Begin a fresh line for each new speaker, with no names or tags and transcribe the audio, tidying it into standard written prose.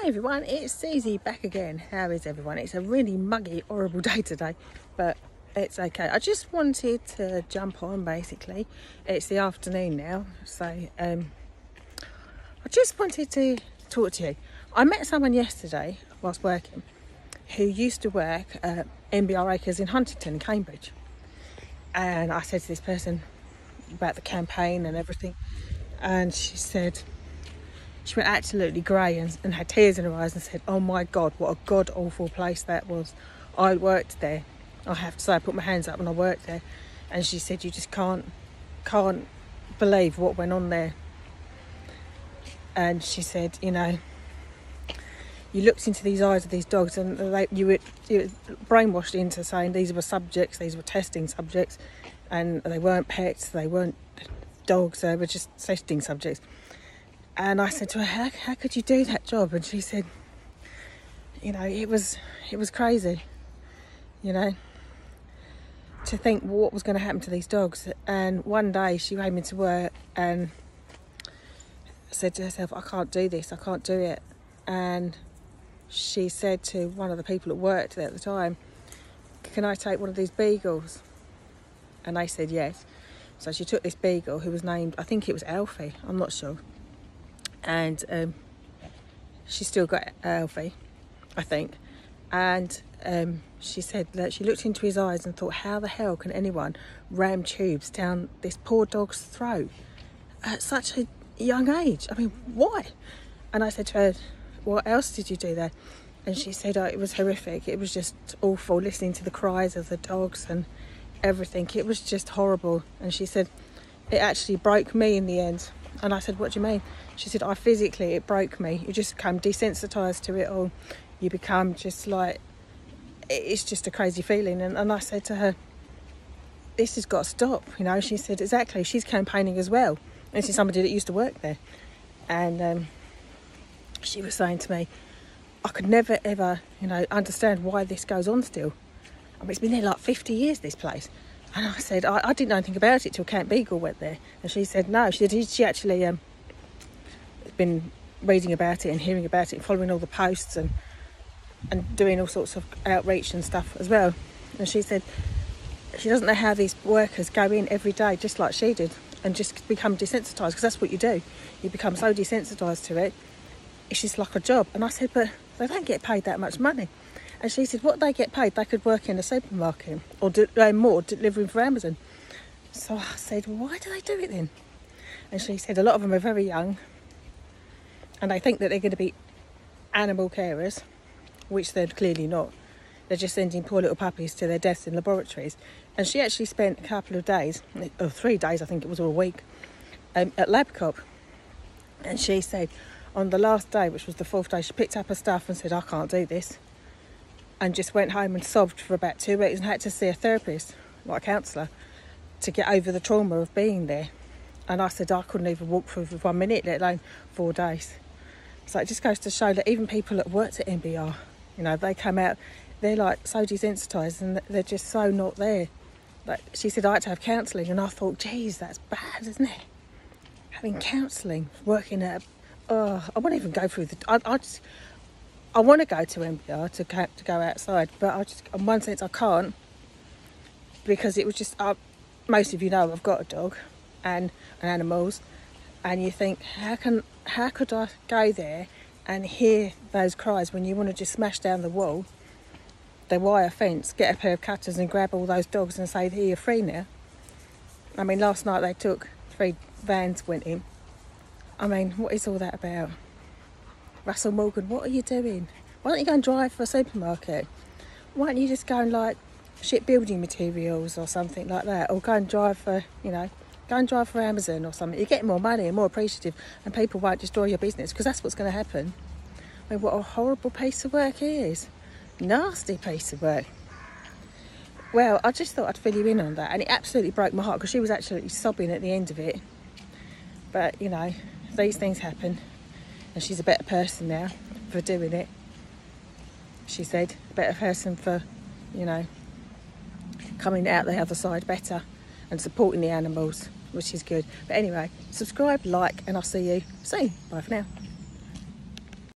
Hi everyone, it's Susie back again. How is everyone? It's a really muggy, horrible day today, but it's okay. I just wanted to jump on basically. It's the afternoon now, so I just wanted to talk to you. I met someone yesterday whilst working who used to work at MBR Acres in Huntington in Cambridge, and I said to this person about the campaign and everything, and she went absolutely grey and had tears in her eyes and said, "Oh my God, what a god-awful place that was. I worked there. I have to say, I put my hands up when I worked there." And she said, "You just can't believe what went on there." And she said, you know, you looked into these eyes of these dogs and you were brainwashed into saying these were subjects, these were testing subjects, and they weren't pets, they weren't dogs, they were just testing subjects. And I said to her, how could you do that job? And she said, you know, it was crazy, you know, to think what was going to happen to these dogs. And one day she came into work and said to herself, I can't do this, I can't do it. And she said to one of the people that worked there at the time, can I take one of these Beagles? And they said yes. So she took this Beagle who was named, I think it was Alfie, I'm not sure. And she still got Alfie, I think. And she said that she looked into his eyes and thought, how the hell can anyone ram tubes down this poor dog's throat at such a young age? I mean, why? And I said to her, what else did you do there? And she said, oh, it was horrific. It was just awful, listening to the cries of the dogs and everything. It was just horrible. And she said, it actually broke me in the end. And I said, what do you mean? She said, it broke me. You just become desensitised to it all. You become just like, it's just a crazy feeling. And I said to her, this has got to stop, you know. She said, exactly, she's campaigning as well. And she's somebody that used to work there. And she was saying to me, I could never ever, you know, understand why this goes on still. I mean, it's been there like 50 years, this place. And I said, I didn't know anything about it till Camp Beagle went there. And she said, no. She said she actually been reading about it and hearing about it and following all the posts and doing all sorts of outreach and stuff as well. And she said she doesn't know how these workers go in every day just like she did and just become desensitised, because that's what you do. You become so desensitised to it. It's just like a job. And I said, but they don't get paid that much money. And she said, what they get paid, they could work in a supermarket or more delivering for Amazon. So I said, why do they do it then? And she said, a lot of them are very young and they think that they're going to be animal carers, which they're clearly not. They're just sending poor little puppies to their deaths in laboratories. And she actually spent a couple of days, or 3 days, I think it was, or a week, at LabCop. And she said on the last day, which was the 4th day, she picked up her stuff and said, I can't do this. And just went home and sobbed for about 2 weeks and had to see a therapist, like a counsellor, to get over the trauma of being there. And I said, I couldn't even walk for 1 minute, let alone 4 days. So it just goes to show that even people that worked at MBR, you know, they come out, they're like so desensitised and they're just so not there. Like she said, I had to have counselling, and I thought, geez, that's bad, isn't it? Having counselling, working at, I won't even go through I want to go to MBR to go outside, but I just, in one sense, I can't, because it was just, most of you know I've got a dog and animals, and you think, how could I go there and hear those cries when you want to just smash down the wall, the wire fence, get a pair of cutters and grab all those dogs and say, here, you're free now. I mean, last night they took 3 vans, went in. I mean, what is all that about? Russell Morgan, what are you doing? Why don't you go and drive for a supermarket? Why don't you just go and like ship building materials or something like that? Or go and drive for, you know, go and drive for Amazon or something. You get more money and more appreciative, and people won't destroy your business, because that's what's going to happen. I mean, what a horrible piece of work it is. Nasty piece of work. Well, I just thought I'd fill you in on that, and it absolutely broke my heart, because she was absolutely sobbing at the end of it. But, you know, these things happen. And she's a better person now for doing it. She said, a better person for, you know, coming out the other side better and supporting the animals, which is good. But anyway, subscribe, like, and I'll see you soon. Bye for now.